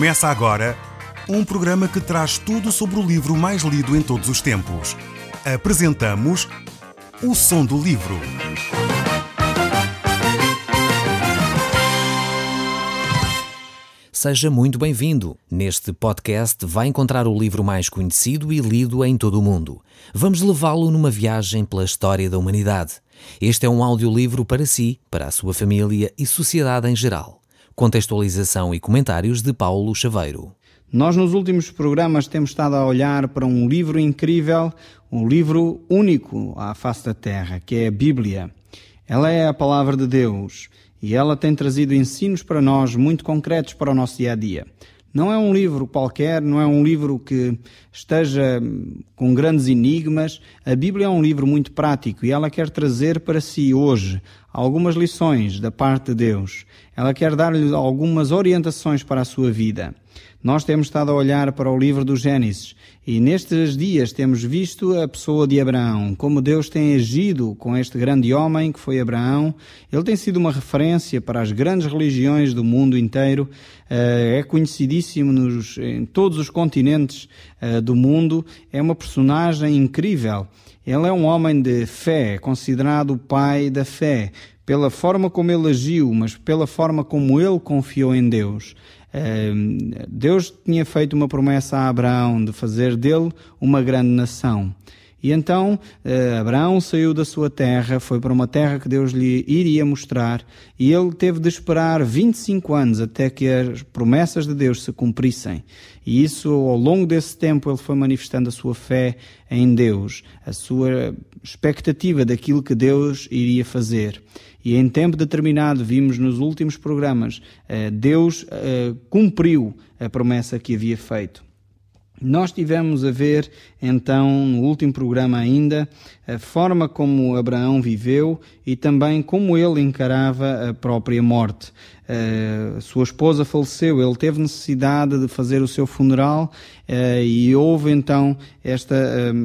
Começa agora um programa que traz tudo sobre o livro mais lido em todos os tempos. Apresentamos O Som do Livro. Seja muito bem-vindo. Neste podcast vai encontrar o livro mais conhecido e lido em todo o mundo. Vamos levá-lo numa viagem pela história da humanidade. Este é um audiolivro para si, para a sua família e sociedade em geral. Contextualização e comentários de Paulo Chaveiro. Nós nos últimos programas temos estado a olhar para um livro incrível, um livro único à face da Terra, que é a Bíblia. Ela é a palavra de Deus e ela tem trazido ensinos para nós muito concretos para o nosso dia-a-dia. Não é um livro qualquer, não é um livro que esteja com grandes enigmas. A Bíblia é um livro muito prático e ela quer trazer para si hoje algumas lições da parte de Deus. Ela quer dar-lhe algumas orientações para a sua vida. Nós temos estado a olhar para o livro do Gênesis e nestes dias temos visto a pessoa de Abraão, como Deus tem agido com este grande homem que foi Abraão. Ele tem sido uma referência para as grandes religiões do mundo inteiro, é conhecidíssimo em todos os continentes do mundo, é uma personagem incrível. Ele é um homem de fé, é considerado o pai da fé, pela forma como ele agiu, mas pela forma como ele confiou em Deus. Deus tinha feito uma promessa a Abraão de fazer dele uma grande nação. E então Abraão saiu da sua terra, foi para uma terra que Deus lhe iria mostrar e ele teve de esperar 25 anos até que as promessas de Deus se cumprissem. E isso, ao longo desse tempo, ele foi manifestando a sua fé em Deus, a sua expectativa daquilo que Deus iria fazer. E em tempo determinado, vimos nos últimos programas, Deus cumpriu a promessa que havia feito. Nós tivemos a ver, então, no último programa ainda, a forma como Abraão viveu e também como ele encarava a própria morte. Sua esposa faleceu, ele teve necessidade de fazer o seu funeral e houve então esta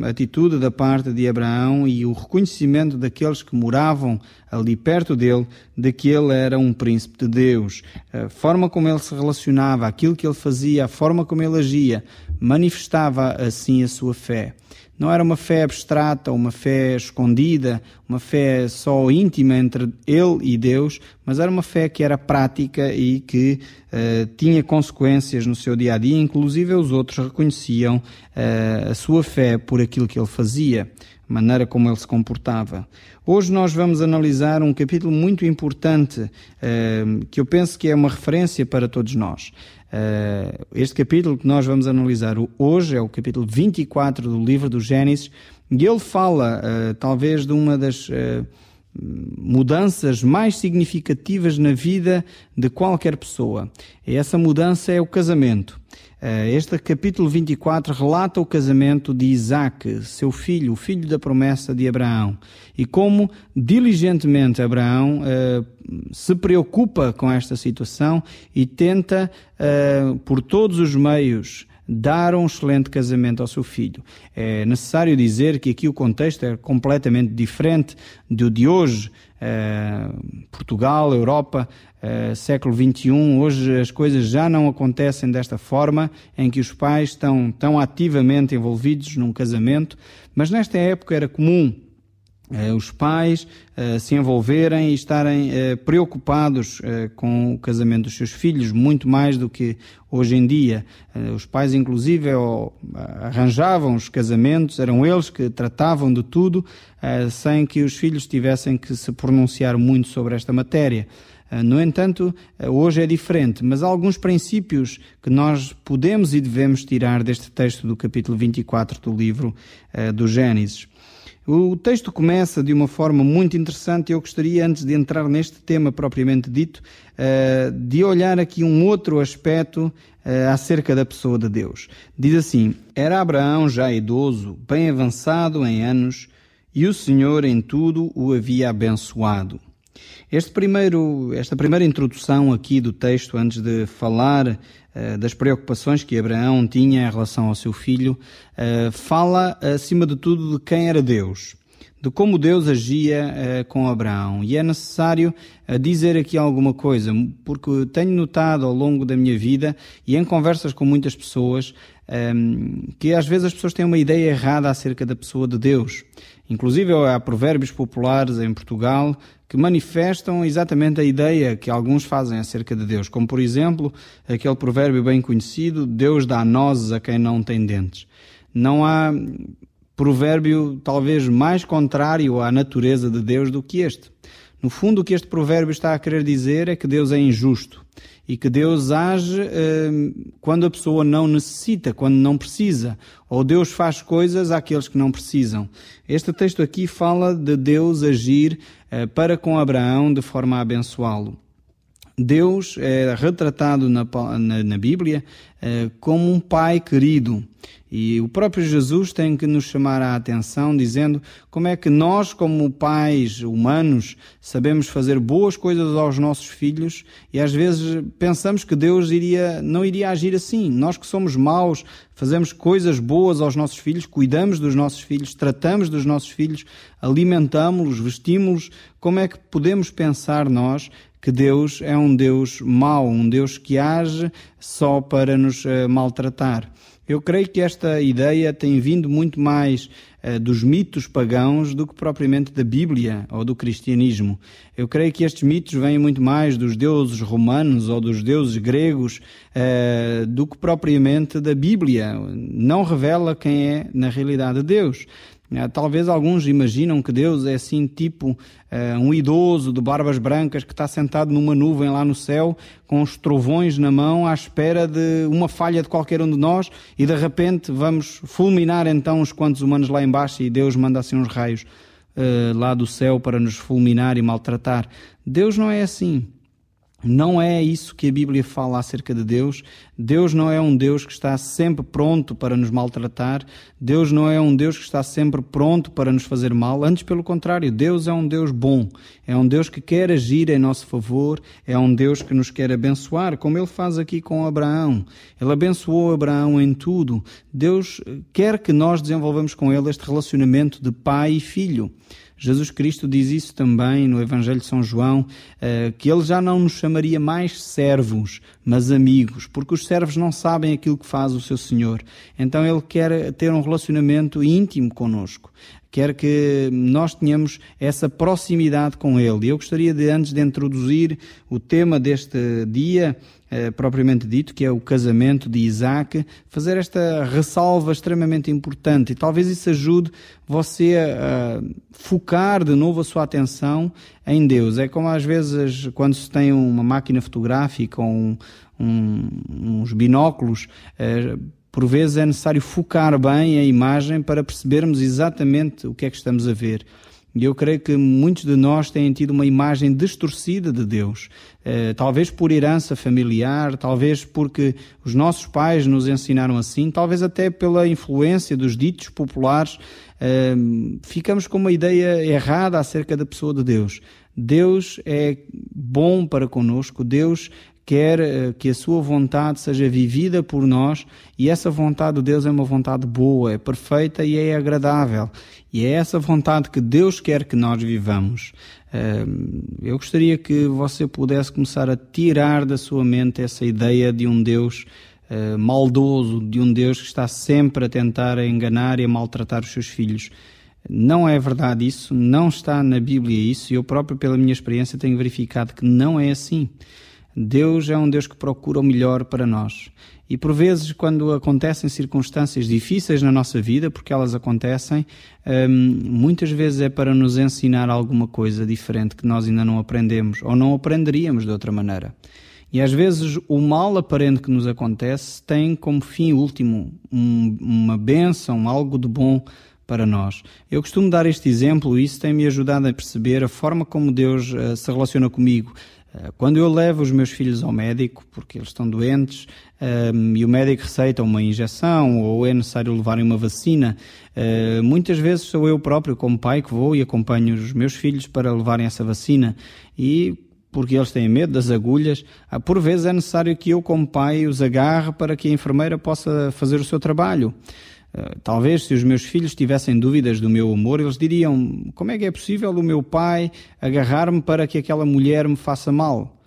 atitude da parte de Abraão e o reconhecimento daqueles que moravam ali perto dele de que ele era um príncipe de Deus. A forma como ele se relacionava, aquilo que ele fazia, a forma como ele agia, manifestava assim a sua fé. Não era uma fé abstrata, uma fé escondida, uma fé só íntima entre ele e Deus, mas era uma fé que era prática e que tinha consequências no seu dia-a-dia, inclusive os outros reconheciam a sua fé por aquilo que ele fazia, a maneira como ele se comportava. Hoje nós vamos analisar um capítulo muito importante, que eu penso que é uma referência para todos nós. Este capítulo que nós vamos analisar hoje é o capítulo 24 do livro do Gênesis e ele fala talvez de uma das mudanças mais significativas na vida de qualquer pessoa. E essa mudança é o casamento. Este capítulo 24 relata o casamento de Isaac, seu filho, o filho da promessa de Abraão, e como diligentemente Abraão se preocupa com esta situação e tenta, por todos os meios, dar um excelente casamento ao seu filho. É necessário dizer que aqui o contexto é completamente diferente do de hoje. Portugal, Europa, século XXI, hoje as coisas já não acontecem desta forma, em que os pais estão tão ativamente envolvidos num casamento, mas nesta época era comum os pais se envolverem e estarem preocupados com o casamento dos seus filhos, muito mais do que hoje em dia. Os pais, inclusive, arranjavam os casamentos, eram eles que tratavam de tudo, sem que os filhos tivessem que se pronunciar muito sobre esta matéria. No entanto, hoje é diferente, mas há alguns princípios que nós podemos e devemos tirar deste texto do capítulo 24 do livro do Gênesis. O texto começa de uma forma muito interessante e eu gostaria, antes de entrar neste tema propriamente dito, de olhar aqui um outro aspecto acerca da pessoa de Deus. Diz assim: era Abraão já idoso, bem avançado em anos, e o Senhor em tudo o havia abençoado. Esta primeira introdução aqui do texto, antes de falar das preocupações que Abraão tinha em relação ao seu filho, fala acima de tudo de quem era Deus. de como Deus agia com Abraão. E é necessário dizer aqui alguma coisa, porque tenho notado ao longo da minha vida e em conversas com muitas pessoas que às vezes as pessoas têm uma ideia errada acerca da pessoa de Deus. Inclusive há provérbios populares em Portugal que manifestam exatamente a ideia que alguns fazem acerca de Deus, como por exemplo aquele provérbio bem conhecido: Deus dá nozes a quem não tem dentes. Não há provérbio talvez mais contrário à natureza de Deus do que este. No fundo, o que este provérbio está a querer dizer é que Deus é injusto e que Deus age quando a pessoa não necessita, quando não precisa, ou Deus faz coisas àqueles que não precisam. Este texto aqui fala de Deus agir para com Abraão de forma a abençoá-lo. Deus é retratado na Bíblia como um pai querido. E o próprio Jesus tem que nos chamar a atenção dizendo como é que nós, como pais humanos, sabemos fazer boas coisas aos nossos filhos e às vezes pensamos que Deus não iria agir assim. Nós que somos maus, fazemos coisas boas aos nossos filhos, cuidamos dos nossos filhos, tratamos dos nossos filhos, alimentamos-los, vestimos-los. Como é que podemos pensar nós que Deus é um Deus mau, um Deus que age só para nos maltratar? Eu creio que esta ideia tem vindo muito mais dos mitos pagãos do que propriamente da Bíblia ou do cristianismo. Eu creio que estes mitos vêm muito mais dos deuses romanos ou dos deuses gregos do que propriamente da Bíblia. Não revela quem é na realidade Deus. Talvez alguns imaginam que Deus é assim tipo um idoso de barbas brancas que está sentado numa nuvem lá no céu com os trovões na mão à espera de uma falha de qualquer um de nós e de repente vamos fulminar então uns quantos humanos lá embaixo e Deus manda assim uns raios lá do céu para nos fulminar e maltratar. Deus não é assim. Não é isso que a Bíblia fala acerca de Deus. Deus não é um Deus que está sempre pronto para nos maltratar. Deus não é um Deus que está sempre pronto para nos fazer mal. Antes, pelo contrário, Deus é um Deus bom. É um Deus que quer agir em nosso favor. É um Deus que nos quer abençoar, como Ele faz aqui com Abraão. Ele abençoou Abraão em tudo. Deus quer que nós desenvolvamos com Ele este relacionamento de pai e filho. Jesus Cristo diz isso também no Evangelho de São João, que Ele já não nos chamaria mais servos, mas amigos, porque os servos não sabem aquilo que faz o seu Senhor. Então Ele quer ter um relacionamento íntimo connosco. Quer que nós tenhamos essa proximidade com Ele. E eu gostaria de, antes de introduzir o tema deste dia, propriamente dito, que é o casamento de Isaac, fazer esta ressalva extremamente importante. E talvez isso ajude você a focar de novo a sua atenção em Deus. É como às vezes quando se tem uma máquina fotográfica ou uns binóculos, por vezes é necessário focar bem a imagem para percebermos exatamente o que é que estamos a ver. E eu creio que muitos de nós têm tido uma imagem distorcida de Deus. Talvez por herança familiar, talvez porque os nossos pais nos ensinaram assim, talvez até pela influência dos ditos populares, ficamos com uma ideia errada acerca da pessoa de Deus. Deus é bom para connosco, Deus quer que a sua vontade seja vivida por nós e essa vontade de Deus é uma vontade boa, é perfeita e é agradável. E é essa vontade que Deus quer que nós vivamos. Eu gostaria que você pudesse começar a tirar da sua mente essa ideia de um Deus maldoso, de um Deus que está sempre a tentar enganar e a maltratar os seus filhos. Não é verdade isso, não está na Bíblia isso, e eu próprio, pela minha experiência, tenho verificado que não é assim. Deus é um Deus que procura o melhor para nós. E por vezes, quando acontecem circunstâncias difíceis na nossa vida, porque elas acontecem, muitas vezes é para nos ensinar alguma coisa diferente que nós ainda não aprendemos, ou não aprenderíamos de outra maneira. E às vezes o mal aparente que nos acontece tem como fim último uma bênção, algo de bom para nós. Eu costumo dar este exemplo e isso tem-me ajudado a perceber a forma como Deus se relaciona comigo. Quando eu levo os meus filhos ao médico, porque eles estão doentes, e o médico receita uma injeção ou é necessário levarem uma vacina, muitas vezes sou eu próprio, como pai, que vou e acompanho os meus filhos para levarem essa vacina. E porque eles têm medo das agulhas, por vezes é necessário que eu, como pai, os agarre para que a enfermeira possa fazer o seu trabalho. Talvez se os meus filhos tivessem dúvidas do meu amor, eles diriam: como é que é possível o meu pai agarrar-me para que aquela mulher me faça mal?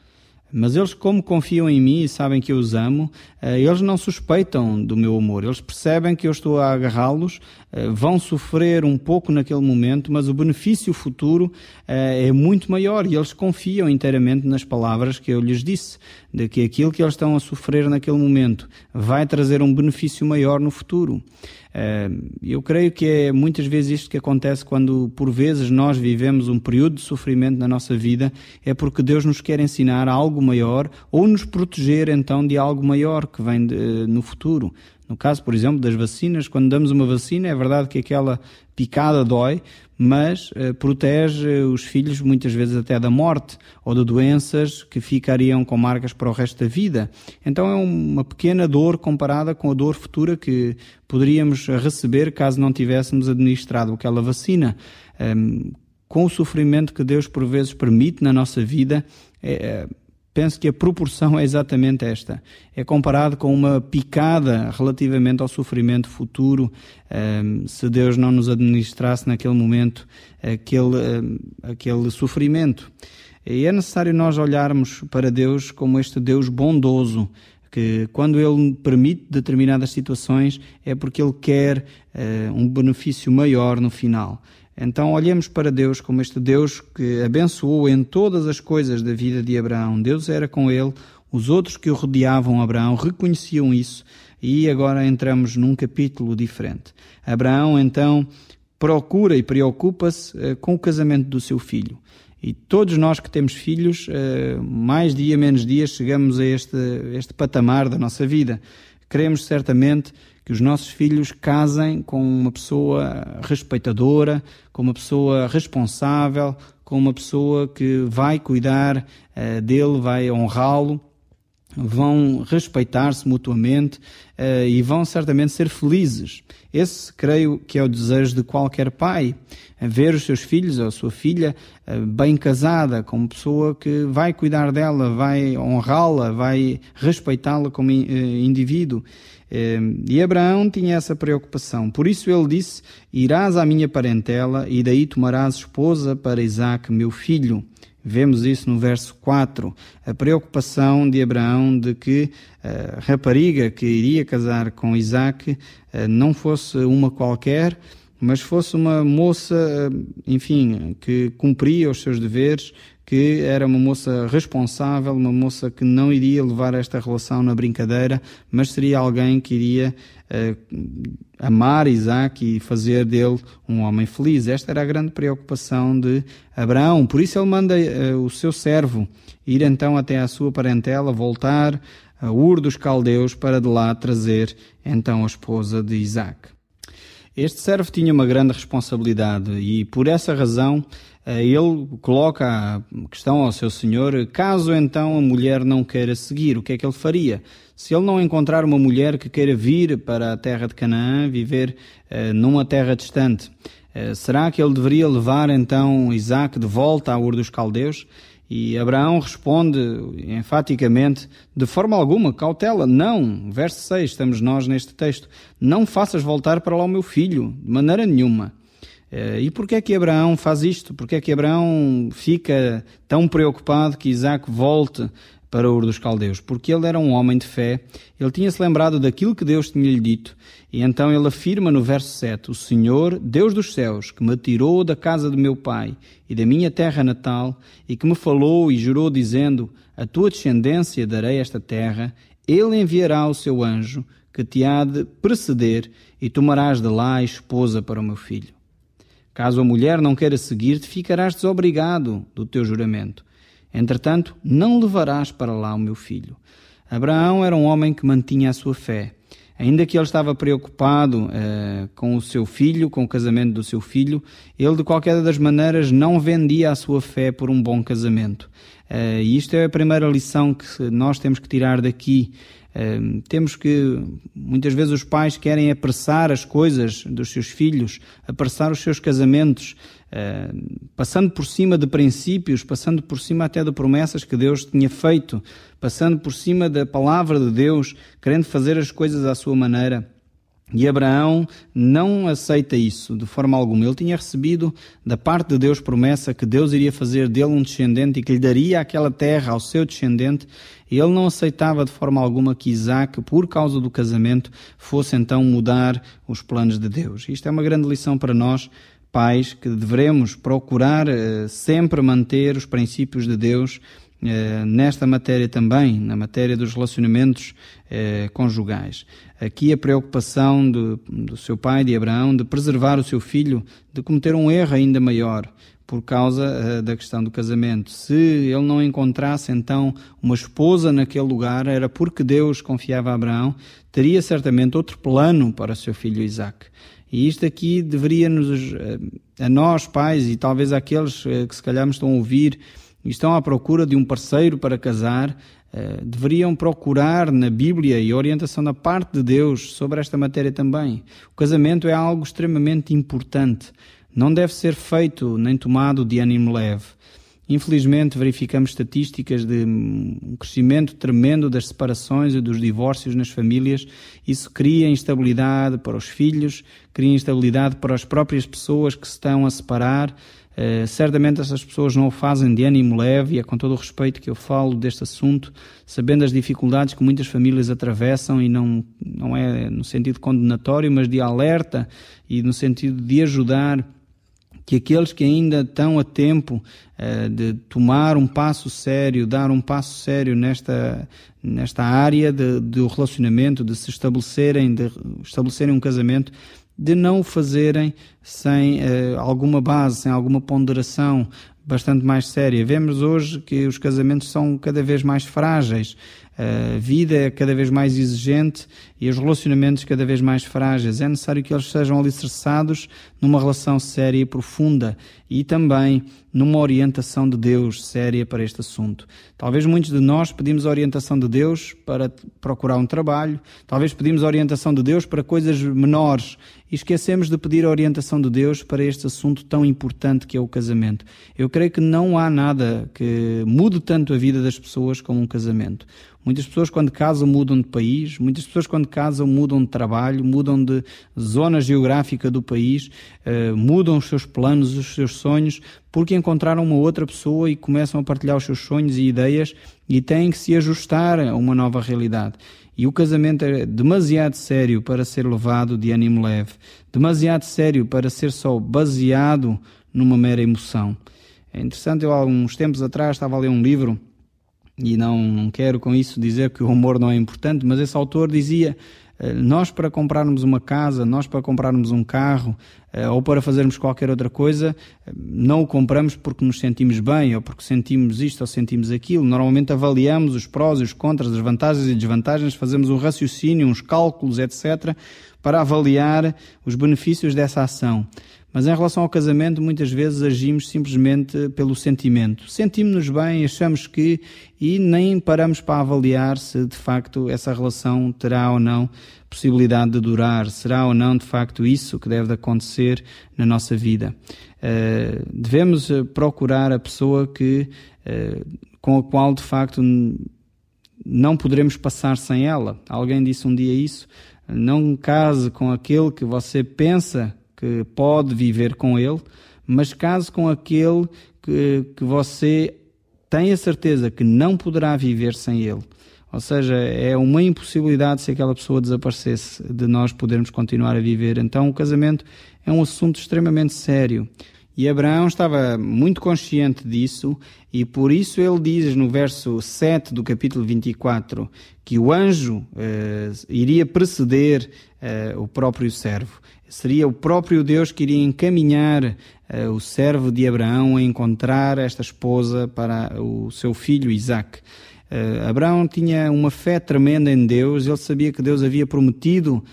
Mas eles, como confiam em mim e sabem que eu os amo, eles não suspeitam do meu amor. Eles percebem que eu estou a agarrá-los, vão sofrer um pouco naquele momento, mas o benefício futuro é muito maior e eles confiam inteiramente nas palavras que eu lhes disse, de que aquilo que eles estão a sofrer naquele momento vai trazer um benefício maior no futuro. Eu creio que é muitas vezes isto que acontece quando, por vezes, nós vivemos um período de sofrimento na nossa vida, é porque Deus nos quer ensinar algo maior ou nos proteger, então, de algo maior que vem no futuro. No caso, por exemplo, das vacinas, quando damos uma vacina, é verdade que aquela picada dói, mas protege os filhos muitas vezes até da morte ou de doenças que ficariam com marcas para o resto da vida. Então é uma pequena dor comparada com a dor futura que poderíamos receber caso não tivéssemos administrado aquela vacina. Com o sofrimento que Deus por vezes permite na nossa vida, penso que a proporção é exatamente esta. É comparado com uma picada relativamente ao sofrimento futuro, se Deus não nos administrasse naquele momento aquele sofrimento. E é necessário nós olharmos para Deus como este Deus bondoso, que quando Ele permite determinadas situações é porque Ele quer um benefício maior no final. Então olhemos para Deus como este Deus que abençoou em todas as coisas da vida de Abraão. Deus era com ele, os outros que o rodeavam Abraão reconheciam isso e agora entramos num capítulo diferente. Abraão então procura e preocupa-se com o casamento do seu filho. E todos nós que temos filhos, mais dia menos dia, chegamos a este patamar da nossa vida. Queremos certamente que os nossos filhos casem com uma pessoa respeitadora, com uma pessoa responsável, com uma pessoa que vai cuidar dele, vai honrá-lo, vão respeitar-se mutuamente e vão certamente ser felizes. Esse, creio, que é o desejo de qualquer pai, ver os seus filhos ou a sua filha bem casada, com uma pessoa que vai cuidar dela, vai honrá-la, vai respeitá-la como indivíduo. E Abraão tinha essa preocupação. Por isso ele disse: irás à minha parentela e daí tomarás esposa para Isaque, meu filho. Vemos isso no verso 4, a preocupação de Abraão de que a rapariga que iria casar com Isaque não fosse uma qualquer, mas fosse uma moça, enfim, que cumpria os seus deveres, que era uma moça responsável, uma moça que não iria levar esta relação na brincadeira, mas seria alguém que iria amar Isaque e fazer dele um homem feliz. Esta era a grande preocupação de Abraão. Por isso ele manda o seu servo ir então até à sua parentela, voltar a Ur dos Caldeus para de lá trazer então a esposa de Isaque. Este servo tinha uma grande responsabilidade e por essa razão ele coloca a questão ao seu senhor: caso então a mulher não queira seguir, o que é que ele faria? Se ele não encontrar uma mulher que queira vir para a terra de Canaã, viver numa terra distante, será que ele deveria levar então Isaque de volta à Ur dos Caldeus? E Abraão responde enfaticamente: de forma alguma, cautela, não. Verso 6, estamos nós neste texto: não faças voltar para lá o meu filho, de maneira nenhuma. E porquê é que Abraão faz isto? Porquê é que Abraão fica tão preocupado que Isaque volte para Ur dos Caldeus? Porque ele era um homem de fé, ele tinha-se lembrado daquilo que Deus tinha-lhe dito, e então ele afirma no verso 7, o Senhor, Deus dos céus, que me tirou da casa de meu pai e da minha terra natal, e que me falou e jurou dizendo, a tua descendência darei esta terra, ele enviará o seu anjo, que te há de preceder, e tomarás de lá a esposa para o meu filho. Caso a mulher não queira seguir-te, ficarás desobrigado do teu juramento. Entretanto, não levarás para lá o meu filho. Abraão era um homem que mantinha a sua fé. Ainda que ele estava preocupado com o seu filho, com o casamento do seu filho, ele de qualquer das maneiras não vendia a sua fé por um bom casamento. E isto é a primeira lição que nós temos que tirar daqui. Temos que, muitas vezes os pais querem apressar as coisas dos seus filhos, apressar os seus casamentos, passando por cima de princípios, passando por cima até de promessas que Deus tinha feito, passando por cima da palavra de Deus, querendo fazer as coisas à sua maneira. E Abraão não aceita isso de forma alguma. Ele tinha recebido da parte de Deus promessa que Deus iria fazer dele um descendente e que lhe daria aquela terra ao seu descendente. E ele não aceitava de forma alguma que Isaac, por causa do casamento, fosse então mudar os planos de Deus. Isto é uma grande lição para nós, pais, que devemos procurar sempre manter os princípios de Deus nesta matéria também, na matéria dos relacionamentos conjugais. Aqui a preocupação do seu pai, de Abraão, de preservar o seu filho, de cometer um erro ainda maior por causa da questão do casamento. Se ele não encontrasse então uma esposa naquele lugar, era porque Deus confiava a Abraão, teria certamente outro plano para o seu filho Isaac. E isto aqui deveria-nos, a nós pais e talvez àqueles que se calhar me estão a ouvir e estão à procura de um parceiro para casar, deveriam procurar na Bíblia e a orientação da parte de Deus sobre esta matéria também. O casamento é algo extremamente importante. Não deve ser feito nem tomado de ânimo leve. Infelizmente verificamos estatísticas de um crescimento tremendo das separações e dos divórcios nas famílias. Isso cria instabilidade para os filhos, cria instabilidade para as próprias pessoas que se estão a separar. Certamente essas pessoas não o fazem de ânimo leve, e é com todo o respeito que eu falo deste assunto, sabendo as dificuldades que muitas famílias atravessam, e não é no sentido condenatório, mas de alerta e no sentido de ajudar que aqueles que ainda estão a tempo de tomar um passo sério, dar um passo sério nesta área do relacionamento, de estabelecerem um casamento, de não o fazerem sem alguma base, sem alguma ponderação bastante mais séria. Vemos hoje que os casamentos são cada vez mais frágeis, a vida é cada vez mais exigente e os relacionamentos cada vez mais frágeis. É necessário que eles sejam alicerçados numa relação séria e profunda e também numa orientação de Deus séria para este assunto. Talvez muitos de nós pedimos a orientação de Deus para procurar um trabalho, talvez pedimos a orientação de Deus para coisas menores e esquecemos de pedir a orientação de Deus para este assunto tão importante que é o casamento. Eu creio que não há nada que mude tanto a vida das pessoas como um casamento. Muitas pessoas quando casam mudam de país, muitas pessoas quando casam mudam de trabalho, mudam de zona geográfica do país, mudam os seus planos, os seus sonhos, porque encontraram uma outra pessoa e começam a partilhar os seus sonhos e ideias e têm que se ajustar a uma nova realidade. E o casamento é demasiado sério para ser levado de ânimo leve, demasiado sério para ser só baseado numa mera emoção. É interessante, eu há uns tempos atrás estava a ler um livro, e não quero com isso dizer que o humor não é importante, mas esse autor dizia, nós para comprarmos uma casa, nós para comprarmos um carro, ou para fazermos qualquer outra coisa, não o compramos porque nos sentimos bem, ou porque sentimos isto ou sentimos aquilo. Normalmente avaliamos os prós e os contras, as vantagens e desvantagens, fazemos um raciocínio, uns cálculos, etc., para avaliar os benefícios dessa ação. Mas em relação ao casamento, muitas vezes agimos simplesmente pelo sentimento. Sentimos-nos bem, achamos que, e nem paramos para avaliar se de facto essa relação terá ou não possibilidade de durar, será ou não de facto isso que deve acontecer na nossa vida. Devemos procurar a pessoa com a qual de facto não poderemos passar sem ela. Alguém disse um dia isso, não case com aquele que você pensa que pode viver com ele, mas case com aquele que você tem a certeza que não poderá viver sem ele. Ou seja, é uma impossibilidade se aquela pessoa desaparecesse de nós podermos continuar a viver. Então o casamento é um assunto extremamente sério. E Abraão estava muito consciente disso e por isso ele diz no verso 7 do capítulo 24 que o anjo iria preceder o próprio servo. Seria o próprio Deus que iria encaminhar o servo de Abraão a encontrar esta esposa para o seu filho Isaac. Abraão tinha uma fé tremenda em Deus, ele sabia que Deus havia prometido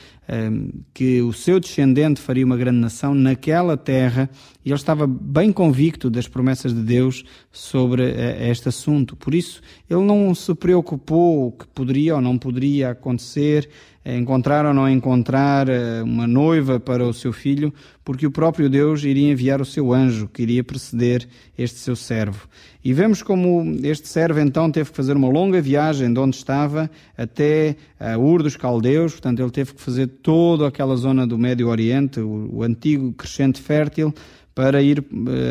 que o seu descendente faria uma grande nação naquela terra e ele estava bem convicto das promessas de Deus sobre este assunto. Por isso, ele não se preocupou o que poderia ou não poderia acontecer, encontrar ou não encontrar uma noiva para o seu filho, porque o próprio Deus iria enviar o seu anjo, que iria preceder este seu servo. E vemos como este servo então teve que fazer uma longa viagem de onde estava até Ur dos Caldeus, portanto ele teve que fazer toda aquela zona do Médio Oriente, o antigo crescente fértil, para ir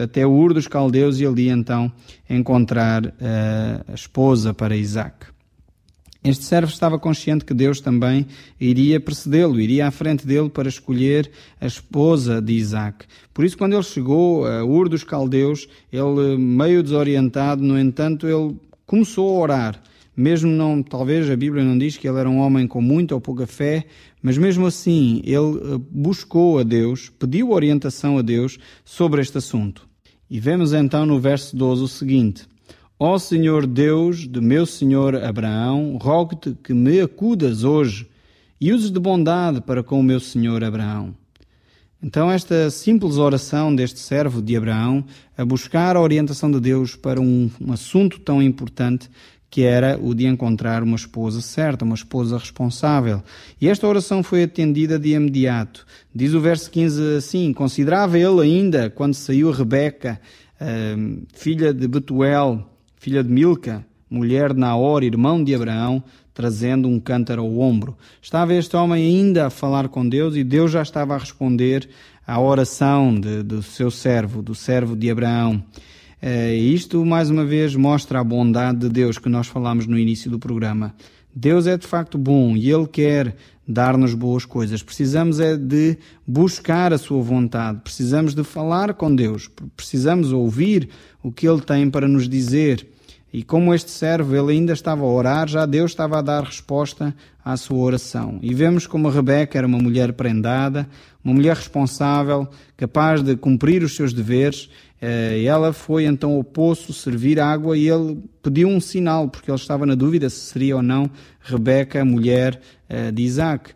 até Ur dos Caldeus e ali então encontrar a esposa para Isaac. Este servo estava consciente que Deus também iria precedê-lo, iria à frente dele para escolher a esposa de Isaac. Por isso, quando ele chegou a Ur dos Caldeus, ele, meio desorientado, no entanto, ele começou a orar. Mesmo não, talvez a Bíblia não diz que ele era um homem com muita ou pouca fé, mas mesmo assim ele buscou a Deus, pediu orientação a Deus sobre este assunto. E vemos então no verso 12 o seguinte: Ó Senhor Deus de meu senhor Abraão, rogo-te que me acudas hoje e uses de bondade para com o meu senhor Abraão. Então esta simples oração deste servo de Abraão, a buscar a orientação de Deus para um assunto tão importante, que era o de encontrar uma esposa certa, uma esposa responsável. E esta oração foi atendida de imediato. Diz o verso 15 assim: Considerava ele ainda, quando saiu Rebeca, filha de Betuel, filha de Milca, mulher de Naor, irmão de Abraão, trazendo um cântaro ao ombro. Estava este homem ainda a falar com Deus e Deus já estava a responder à oração do seu servo, do servo de Abraão. Isto, mais uma vez, mostra a bondade de Deus que nós falámos no início do programa. Deus é de facto bom e Ele quer dar-nos boas coisas. Precisamos é de buscar a sua vontade, precisamos de falar com Deus, precisamos ouvir o que Ele tem para nos dizer. E como este servo, ele ainda estava a orar, já Deus estava a dar resposta à sua oração. E vemos como a Rebeca era uma mulher prendada, uma mulher responsável, capaz de cumprir os seus deveres. Ela foi então ao poço servir água e ele pediu um sinal, porque ele estava na dúvida se seria ou não Rebeca, a mulher de Isaac.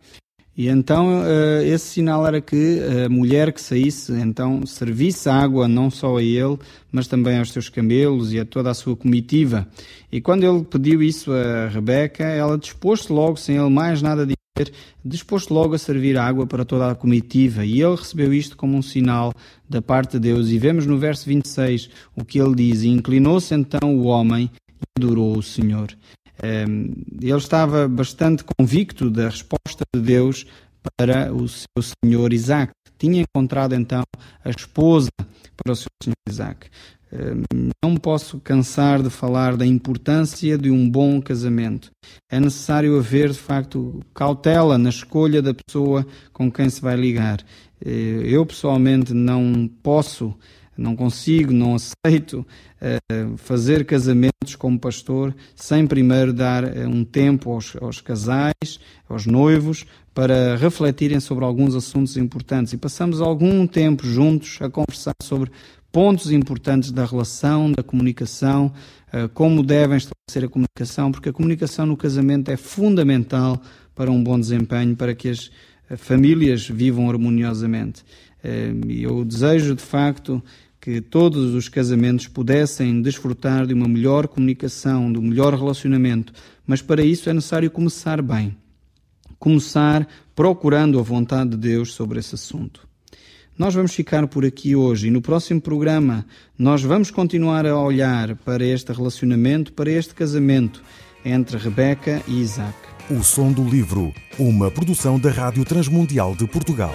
E então esse sinal era que a mulher que saísse, então servisse água não só a ele, mas também aos seus camelos e a toda a sua comitiva. E quando ele pediu isso a Rebeca, ela dispôs-se logo, sem ele mais nada dizer, dispôs-se logo a servir água para toda a comitiva. E ele recebeu isto como um sinal da parte de Deus. E vemos no verso 26 o que ele diz: E inclinou-se então o homem e adorou o Senhor. Ele estava bastante convicto da resposta de Deus para o seu senhor Isaac. Tinha encontrado então a esposa para o seu senhor Isaac. Não posso cansar de falar da importância de um bom casamento. É necessário haver, de facto, cautela na escolha da pessoa com quem se vai ligar. Eu, pessoalmente, não consigo, não aceito fazer casamentos como pastor sem primeiro dar um tempo aos casais, aos noivos, para refletirem sobre alguns assuntos importantes. E passamos algum tempo juntos a conversar sobre pontos importantes da relação, da comunicação, como devem estabelecer a comunicação, porque a comunicação no casamento é fundamental para um bom desempenho, para que as famílias vivam harmoniosamente. Eu desejo, de facto, que todos os casamentos pudessem desfrutar de uma melhor comunicação, de um melhor relacionamento, mas para isso é necessário começar bem. Começar procurando a vontade de Deus sobre esse assunto. Nós vamos ficar por aqui hoje e no próximo programa nós vamos continuar a olhar para este relacionamento, para este casamento entre Rebeca e Isaac. O Som do Livro, uma produção da Rádio Transmundial de Portugal.